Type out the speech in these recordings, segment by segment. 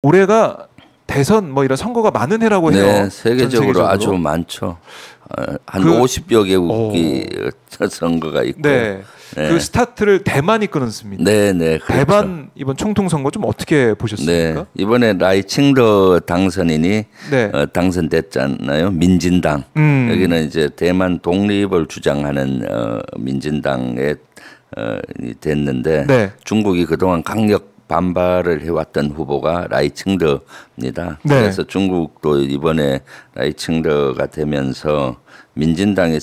올해가 대선 뭐 이런 선거가 많은 해라고 해요. 네, 세계적으로 아주 많죠. 한 50여 개국이 선거가 있고. 네. 네. 그 스타트를 대만이 끊었습니다. 네, 네. 그렇죠. 대만 이번 총통 선거 좀 어떻게 보셨습니까? 네, 이번에 라이칭더 당선인이 네. 당선됐잖아요. 민진당. 여기는 이제 대만 독립을 주장하는 민진당에 됐는데 네. 중국이 그동안 강력 반발을 해왔던 후보가 라이칭더입니다. 네. 그래서 중국도 이번에 라이칭더가 되면서 민진당의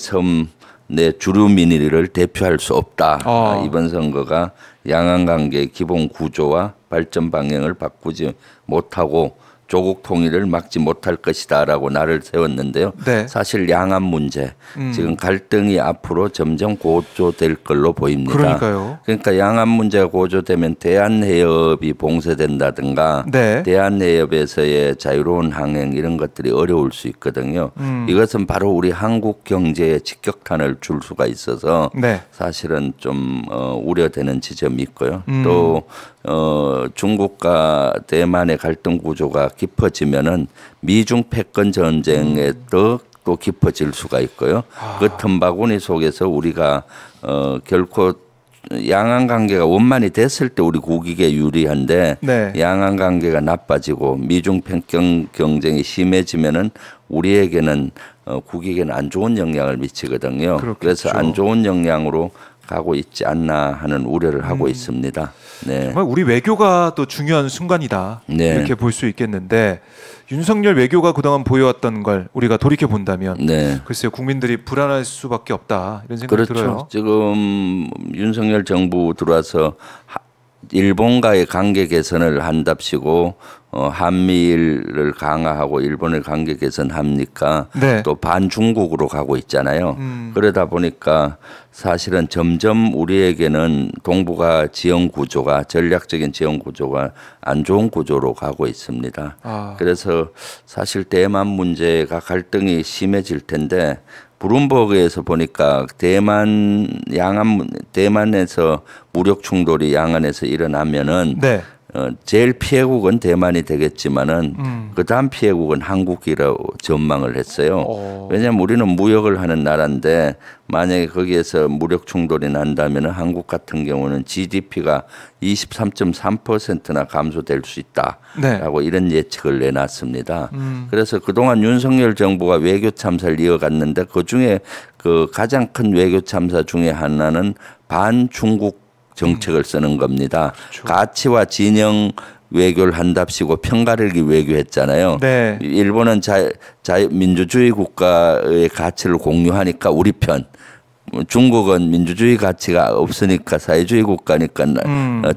내 주류 민의를 대표할 수 없다. 이번 선거가 양안관계의 기본 구조와 발전 방향을 바꾸지 못하고 조국 통일을 막지 못할 것이다라고 나를 세웠는데요. 네. 사실 양안 문제 지금 갈등이 앞으로 점점 고조될 걸로 보입니다. 그러니까요. 그러니까 양안 문제가 고조되면 대한해협이 봉쇄된다든가 네. 대한해협에서의 자유로운 항행 이런 것들이 어려울 수 있거든요. 이것은 바로 우리 한국 경제에 직격탄을 줄 수가 있어서 네. 사실은 좀 우려되는 지점이 있고요. 또 중국과 대만의 갈등 구조가 깊어지면은 미중 패권 전쟁에 또 깊어질 수가 있고요. 그 틈바구니 속에서 우리가 결코 양안 관계가 원만히 됐을 때 우리 국익에 유리한데 네. 양안 관계가 나빠지고 미중 패권 경쟁이 심해지면은 우리에게는 국익에는 안 좋은 영향을 미치거든요. 그렇겠죠. 그래서 안 좋은 영향으로 가고 있지 않나 하는 우려를 하고 있습니다. 네. 정말 우리 외교가 또 중요한 순간이다. 네. 이렇게 볼 수 있겠는데 윤석열 외교가 그동안 보여왔던 걸 우리가 돌이켜 본다면 네. 글쎄요 국민들이 불안할 수밖에 없다 이런 생각이 그렇죠. 들어요. 지금 윤석열 정부 들어와서 일본과의 관계 개선을 한답시고 한미일을 강화하고 일본의 관계 개선합니까? 네. 또 반중국으로 가고 있잖아요. 그러다 보니까 사실은 점점 우리에게는 동북아 지형 구조가 전략적인 지형 구조가 안 좋은 구조로 가고 있습니다. 그래서 사실 대만 문제가 갈등이 심해질 텐데 브룸버그에서 보니까 대만에서 무력 충돌이 양안에서 일어나면은 네. 제일 피해국은 대만이 되겠지만은 그다음 피해국은 한국이라고 전망을 했어요. 왜냐하면 우리는 무역을 하는 나라인데 만약에 거기에서 무력 충돌이 난다면은 한국 같은 경우는 GDP가 23.3%나 감소될 수 있다라고 네. 이런 예측을 내놨습니다. 그래서 그동안 윤석열 정부가 외교 참사를 이어갔는데 그중에 그 가장 큰 외교 참사 중에 하나는 반중국 정책을 쓰는 겁니다. 그렇죠. 가치와 진영 외교를 한답시고 편가르기 외교했잖아요. 네. 일본은 민주주의 국가의 가치를 공유하니까 우리 편. 중국은 민주주의 가치가 없으니까 사회주의 국가니까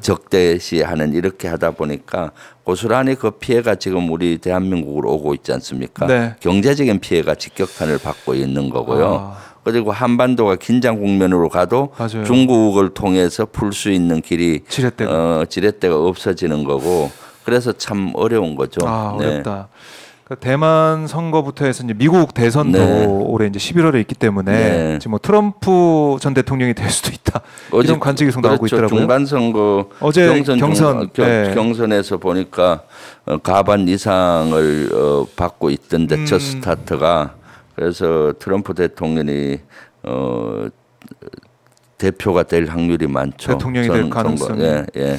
적대시하는 이렇게 하다 보니까 고스란히 그 피해가 지금 우리 대한민국으로 오고 있지 않습니까? 네. 경제적인 피해가 직격탄을 받고 있는 거고요. 그리고 한반도가 긴장 국면으로 가도 맞아요. 중국을 통해서 풀 수 있는 길이 지렛대가 없어지는 거고 그래서 참 어려운 거죠. 어렵다. 그러니까 대만 선거부터 해서 이제 미국 대선도 네. 올해 이제 11월에 있기 때문에 네. 지금 뭐 트럼프 전 대통령이 될 수도 있다. 이런 관측이 계속 나오고 그렇죠. 있더라고요. 중간 선거 어제 경선에서 보니까 가반 이상을 받고 있던데 첫 스타트가 그래서 트럼프 대통령이 대표가 될 확률이 많죠. 대통령이 될 가능성이 예.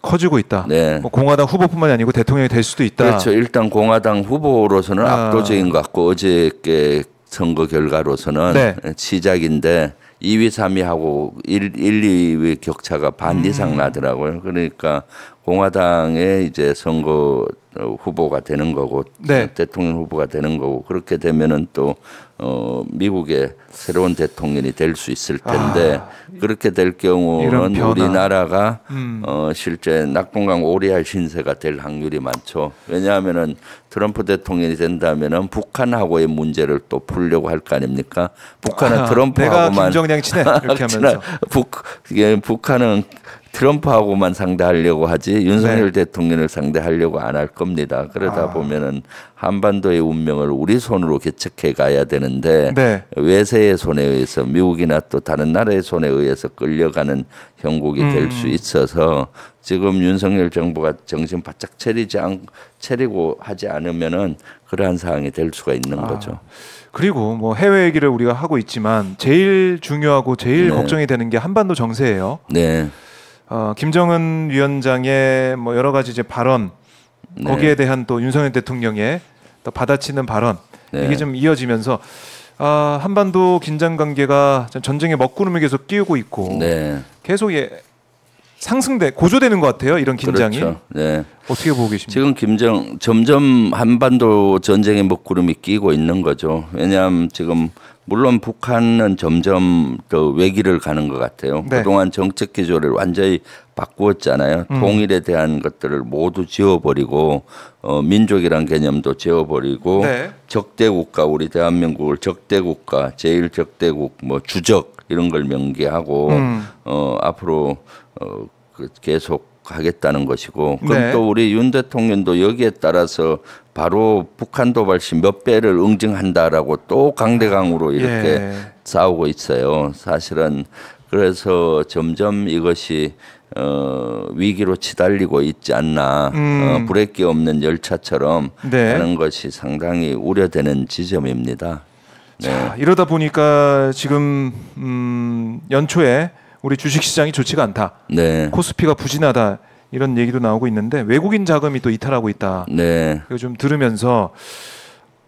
커지고 있다. 네. 뭐 공화당 후보뿐만이 아니고 대통령이 될 수도 있다. 그렇죠. 일단 공화당 후보로서는 압도적인 것 같고 어저께 선거 결과로서는 네. 시작인데 2위, 3위하고 1, 2위 격차가 반 이상 나더라고요. 그러니까 공화당의 이제 선거 후보가 되는 거고 네. 대통령 후보가 되는 거고 그렇게 되면은 또 미국의 새로운 대통령이 될 수 있을 텐데 그렇게 될 경우는 우리나라가 실제 낙동강 오리알 신세가 될 확률이 많죠. 왜냐하면은 트럼프 대통령이 된다면은 북한하고의 문제를 또 풀려고 할 거 아닙니까? 북한은 트럼프하고만 내가 김정량 치네 이렇게 하면서 북한은 트럼프하고만 상대하려고 하지 윤석열 대통령을 상대하려고 안 할 겁니다. 그러다 보면은 한반도의 운명을 우리 손으로 개척해 가야 되는데 외세의 손에 의해서 미국이나 또 다른 나라의 손에 의해서 끌려가는 형국이 될 수 있어서 지금 윤석열 정부가 정신 바짝 차리고 하지 않으면은 그러한 상황이 될 수가 있는 거죠. 그리고 뭐 해외 얘기를 우리가 하고 있지만 제일 중요하고 제일 걱정이 되는 게 한반도 정세예요. 네. 김정은 위원장의 뭐 여러 가지 이제 발언 거기에 대한 또 윤석열 대통령의 또 받아치는 발언 이게 좀 이어지면서 한반도 긴장 관계가 전쟁의 먹구름을 계속 띄우고 있고 계속 고조되는 것 같아요. 이런 긴장이. 그렇죠. 네. 어떻게 보고 계십니까? 지금 점점 한반도 전쟁의 먹구름이 끼고 있는 거죠. 왜냐하면 지금 물론 북한은 점점 더 외길을 가는 것 같아요. 그동안 정책 기조를 완전히 바꾸었잖아요. 통일에 대한 것들을 모두 지워버리고 민족이란 개념도 지워버리고 적대국가, 우리 대한민국을 적대국가, 제일 적대국, 뭐 주적 이런 걸 명기하고 앞으로 계속 하겠다는 것이고 그럼 또 우리 윤 대통령도 여기에 따라서 바로 북한 도발 시 몇 배를 응징한다라고 또 강대강으로 이렇게 싸우고 있어요. 사실은 그래서 점점 이것이 위기로 치달리고 있지 않나 브레이크 없는 열차처럼 하는 것이 상당히 우려되는 지점입니다. 자, 이러다 보니까 지금 연초에 우리 주식시장이 좋지가 않다. 코스피가 부진하다. 이런 얘기도 나오고 있는데 외국인 자금이 또 이탈하고 있다. 이거 좀 들으면서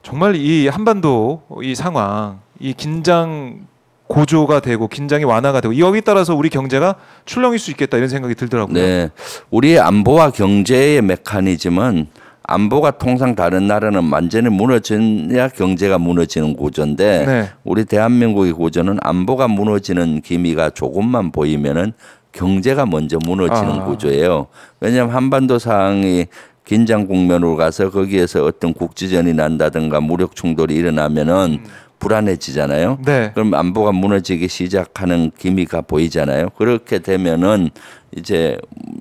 정말 이 한반도 이 상황, 이 긴장 고조가 되고 긴장이 완화가 되고 여기 따라서 우리 경제가 출렁일 수 있겠다 이런 생각이 들더라고요. 우리의 안보와 경제의 메커니즘은 안보가 통상 다른 나라는 완전히 무너져야 경제가 무너지는 구조인데 우리 대한민국의 구조는 안보가 무너지는 기미가 조금만 보이면은 경제가 먼저 무너지는 구조예요. 왜냐하면 한반도 상황이 긴장 국면으로 가서 거기에서 어떤 국지전이 난다든가 무력 충돌이 일어나면은 불안해지잖아요. 그럼 안보가 무너지기 시작하는 기미가 보이잖아요. 그렇게 되면은 이제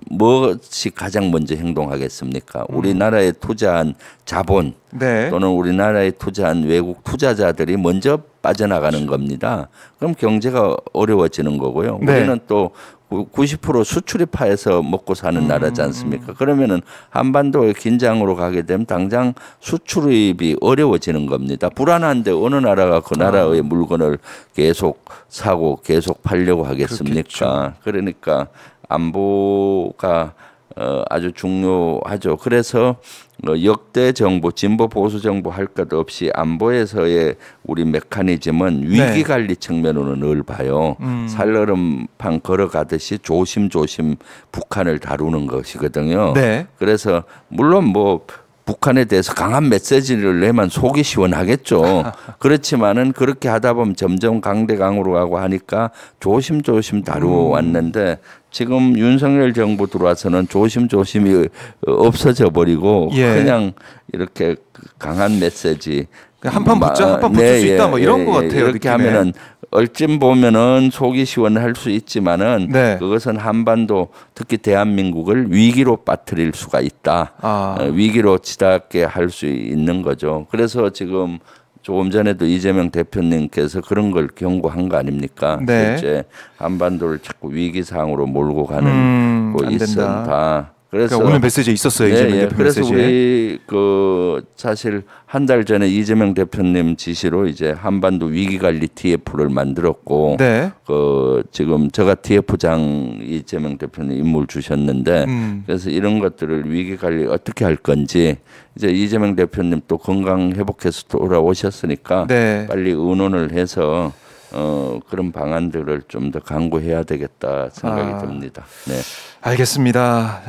무엇이 가장 먼저 행동하겠습니까? 우리나라에 투자한 자본 또는 우리나라에 투자한 외국 투자자들이 먼저 빠져나가는 겁니다. 그럼 경제가 어려워지는 거고요. 우리는 또 90% 수출이 파해서 먹고 사는 나라지 않습니까? 그러면은 한반도의 긴장으로 가게 되면 당장 수출입이 어려워지는 겁니다. 불안한데 어느 나라가 그 나라의 물건을 계속 사고 계속 팔려고 하겠습니까? 그러니까 안보가 아주 중요하죠. 그래서 역대 정부, 진보 보수 정부 할 것 없이 안보에서의 우리 메커니즘은 위기 관리 측면으로 늘 봐요. 살얼음판 걸어가듯이 조심조심 북한을 다루는 것이거든요. 그래서 물론 뭐 북한에 대해서 강한 메시지를 내면 속이 시원하겠죠. 그렇지만은 그렇게 하다 보면 점점 강대강으로 가고 하니까 조심조심 다루어 왔는데 지금 윤석열 정부 들어와서는 조심조심이 없어져 버리고 그냥 이렇게 강한 메시지 한판 붙자, 한판 붙을 수 있다 뭐 이런 것 같아요. 이렇게 느낌에. 하면은 얼찜 보면은 속이 시원할 수 있지만은 그것은 한반도 특히 대한민국을 위기로 빠뜨릴 수가 있다. 위기로 치닫게 할 수 있는 거죠. 그래서 지금 조금 전에도 이재명 대표님께서 그런 걸 경고한 거 아닙니까? 실제 한반도를 자꾸 위기 상황으로 몰고 가는 거 있었다. 그래서 오늘 메시지에 있었어요. 이재명 대표 그래서 메시지에. 우리 사실 한 달 전에 이재명 대표님 지시로 이제 한반도 위기관리 TF를 만들었고 지금 제가 TF장 이재명 대표님 임무를 주셨는데 그래서 이런 것들을 위기관리 어떻게 할 건지 이제 이재명 대표님 또 건강 회복해서 돌아오셨으니까 빨리 의논을 해서 그런 방안들을 좀 더 강구해야 되겠다 생각이 듭니다. 알겠습니다.